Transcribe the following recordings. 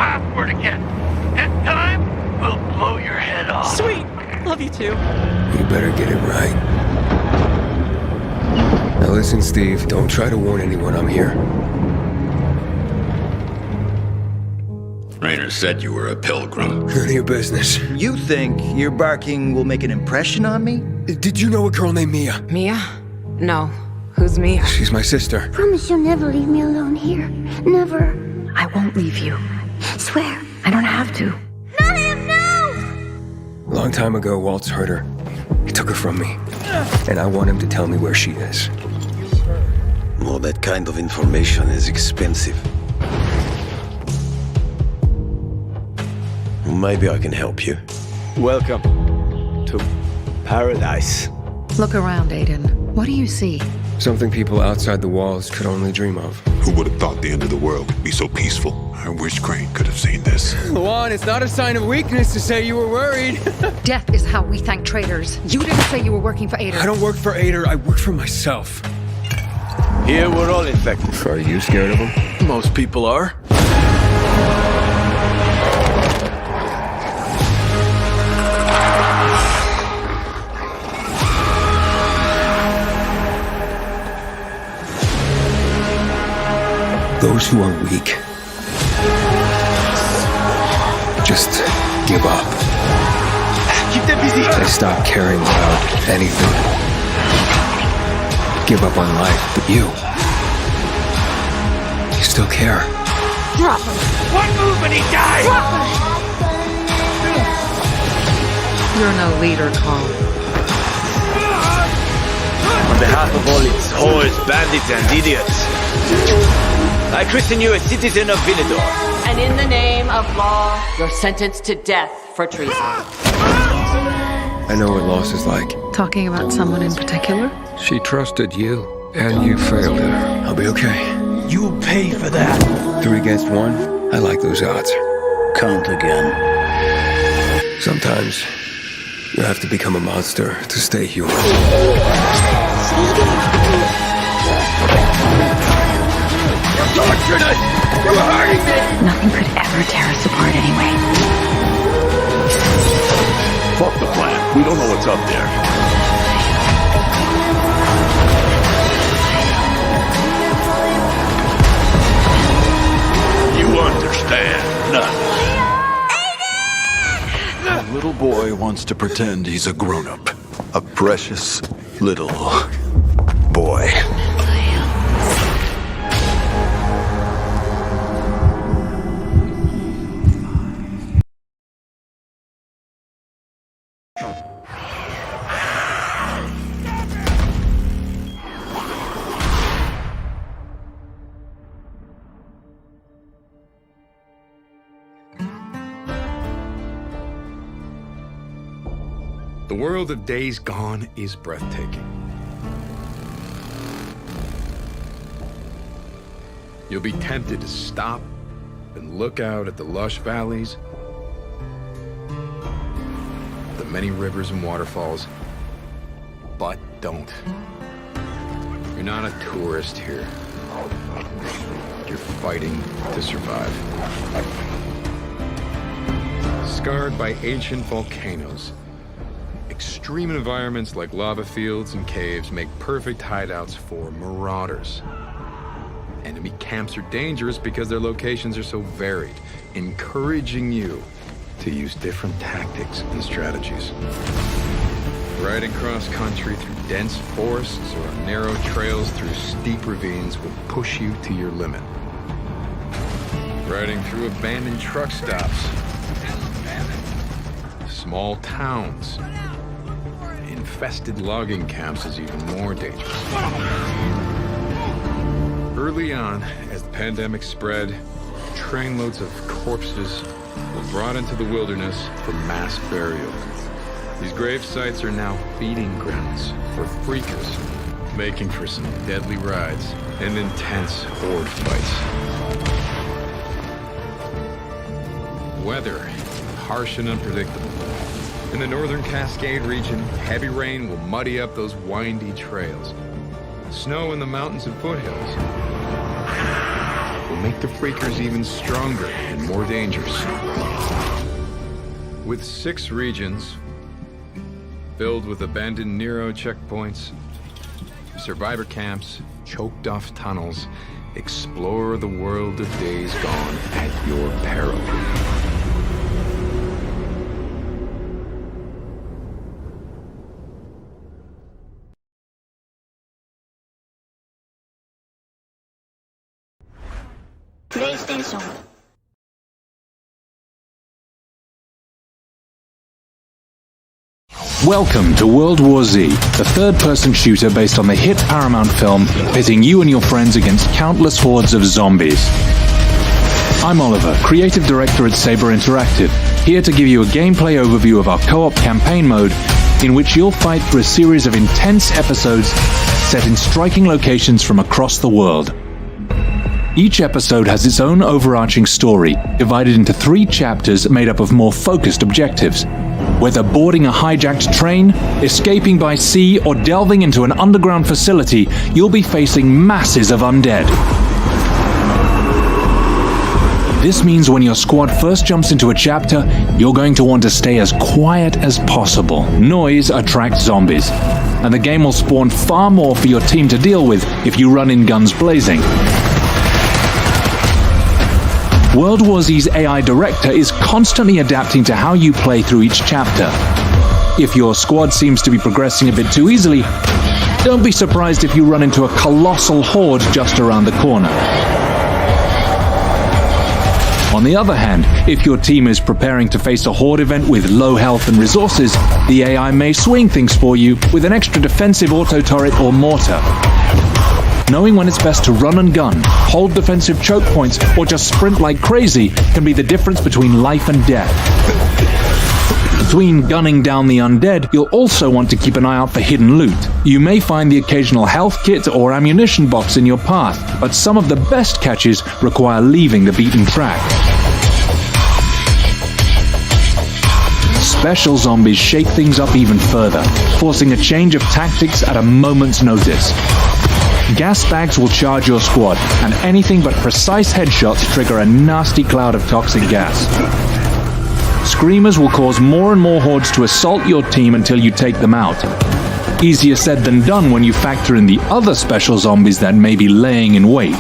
password again. This time, we'll blow your head off. Sweet! Love you too. You better get it right. Now listen, Steve, don't try to warn anyone I'm here. Rainer said you were a pilgrim. None of your business. You think your barking will make an impression on me? Did you know a girl named Mia? Mia? No. Who's Mia? She's my sister. Promise you'll never leave me alone here. Never. I won't leave you. Swear. I don't have to. Not him, no! A long time ago, Walt's hurt her. He took her from me. And I want him to tell me where she is. Well, that kind of information is expensive. Maybe I can help you. Welcome to paradise. Look around, Aiden. What do you see? Something people outside the walls could only dream of. Who would have thought the end of the world would be so peaceful? I wish Crane could have seen this. Luan, it's not a sign of weakness to say you were worried. Death is how we thank traitors. You didn't say you were working for Aiden. I don't work for Ader, I work for myself. Here we're all infected. Are you scared of him? Most people are. Those who are weak just give up. Keep them busy. They stop caring about anything. Give up on life, but you still care. Drop him. One move and he dies! Drop him! You're no leader, Carl. On behalf of all its whores, bandits, and idiots, I christen you a citizen of Vinidor. And in the name of law, you're sentenced to death for treason. I know what loss is like. Talking about someone in particular? She trusted you, and you failed her. I'll be okay. You pay for that. 3 against 1? I like those odds. Count again. Sometimes you have to become a monster to stay human. Tortured us! You were hurting me! Nothing could ever tear us apart anyway. Fuck the plan. We don't know what's up there. You understand nothing. A little boy wants to pretend he's a grown-up. A precious little boy. The world of Days Gone is breathtaking. You'll be tempted to stop and look out at the lush valleys, the many rivers and waterfalls, but don't. You're not a tourist here. You're fighting to survive. Scarred by ancient volcanoes, extreme environments like lava fields and caves make perfect hideouts for marauders. Enemy camps are dangerous because their locations are so varied, encouraging you to use different tactics and strategies. Riding cross-country through dense forests or on narrow trails through steep ravines will push you to your limit. Riding through abandoned truck stops, small towns, infested logging camps is even more dangerous. Early on, as the pandemic spread, trainloads of corpses were brought into the wilderness for mass burial. These grave sites are now feeding grounds for freakers, making for some deadly rides and intense horde fights. Weather, harsh and unpredictable. In the northern Cascade region, heavy rain will muddy up those windy trails. Snow in the mountains and foothills will make the freakers even stronger and more dangerous. With 6 regions filled with abandoned Nero checkpoints, survivor camps, choked off tunnels, explore the world of Days Gone at your peril. PlayStation. Welcome to World War Z, the third-person shooter based on the hit Paramount film, pitting you and your friends against countless hordes of zombies. I'm Oliver, creative director at Saber Interactive, here to give you a gameplay overview of our co-op campaign mode, in which you'll fight through a series of intense episodes set in striking locations from across the world. Each episode has its own overarching story, divided into 3 chapters made up of more focused objectives. Whether boarding a hijacked train, escaping by sea, or delving into an underground facility, you'll be facing masses of undead. This means when your squad first jumps into a chapter, you're going to want to stay as quiet as possible. Noise attracts zombies, and the game will spawn far more for your team to deal with if you run in guns blazing. World War Z's AI director is constantly adapting to how you play through each chapter. If your squad seems to be progressing a bit too easily, don't be surprised if you run into a colossal horde just around the corner. On the other hand, if your team is preparing to face a horde event with low health and resources, the AI may swing things for you with an extra defensive auto-turret or mortar. Knowing when it's best to run and gun, hold defensive choke points, or just sprint like crazy can be the difference between life and death. Between gunning down the undead, you'll also want to keep an eye out for hidden loot. You may find the occasional health kit or ammunition box in your path, but some of the best catches require leaving the beaten track. Special zombies shake things up even further, forcing a change of tactics at a moment's notice. Gas bags will charge your squad, and anything but precise headshots trigger a nasty cloud of toxic gas. Screamers will cause more and more hordes to assault your team until you take them out. Easier said than done when you factor in the other special zombies that may be laying in wait.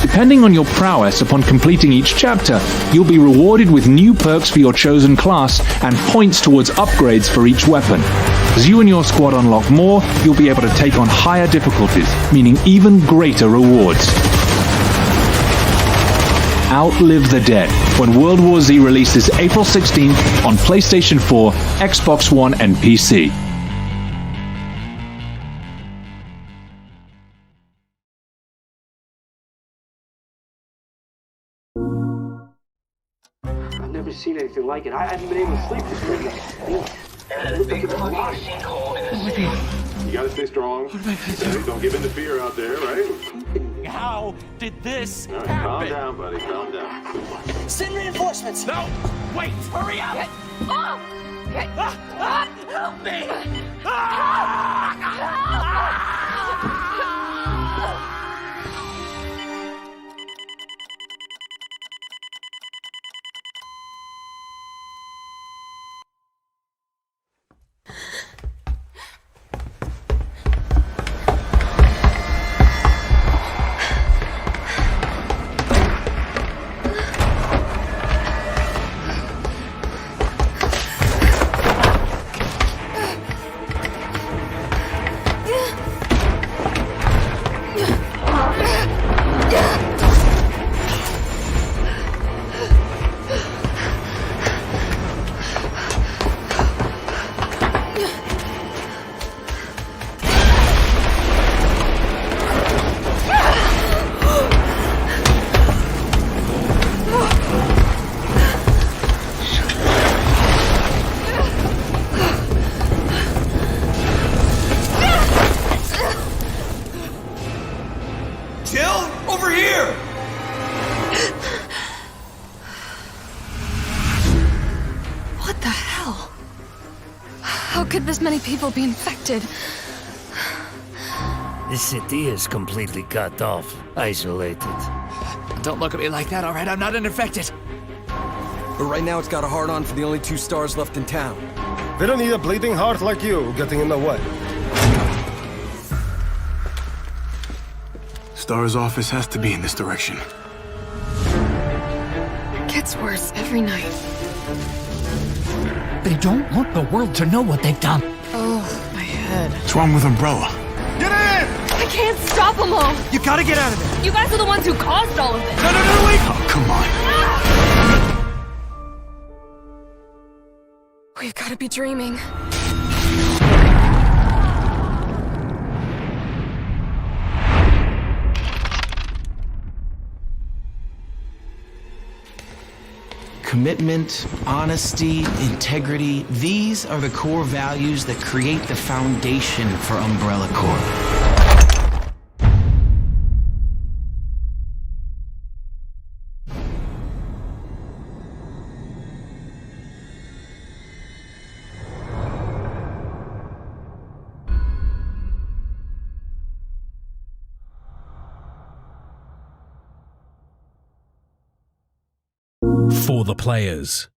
Depending on your prowess upon completing each chapter, you'll be rewarded with new perks for your chosen class and points towards upgrades for each weapon. As you and your squad unlock more, you'll be able to take on higher difficulties, meaning even greater rewards. Outlive the Dead, when World War Z releases April 16th on PlayStation 4, Xbox One, and PC. I've never seen anything like it. I haven't been able to sleep this weekend. You gotta stay strong. Don't give in to fear out there, right? How did this All right, happen? calm down, buddy. Calm down. Send reinforcements. No! Wait! Hurry up! Help me! How could this many people be infected? The city is completely cut off, isolated. Don't look at me like that, alright? I'm not unaffected. But right now it's got a hard-on for the only 2 stars left in town. They don't need a bleeding heart like you getting in the way. Star's office has to be in this direction. Gets worse every night. They don't want the world to know what they've done. Oh, my head. What's wrong with Umbrella? Get in! I can't stop them all! You gotta get out of there! You guys are the ones who caused all of this! No, wait! Oh, come on. We've gotta be dreaming. Commitment, honesty, integrity, these are the core values that create the foundation for Umbrella Corp. For the players.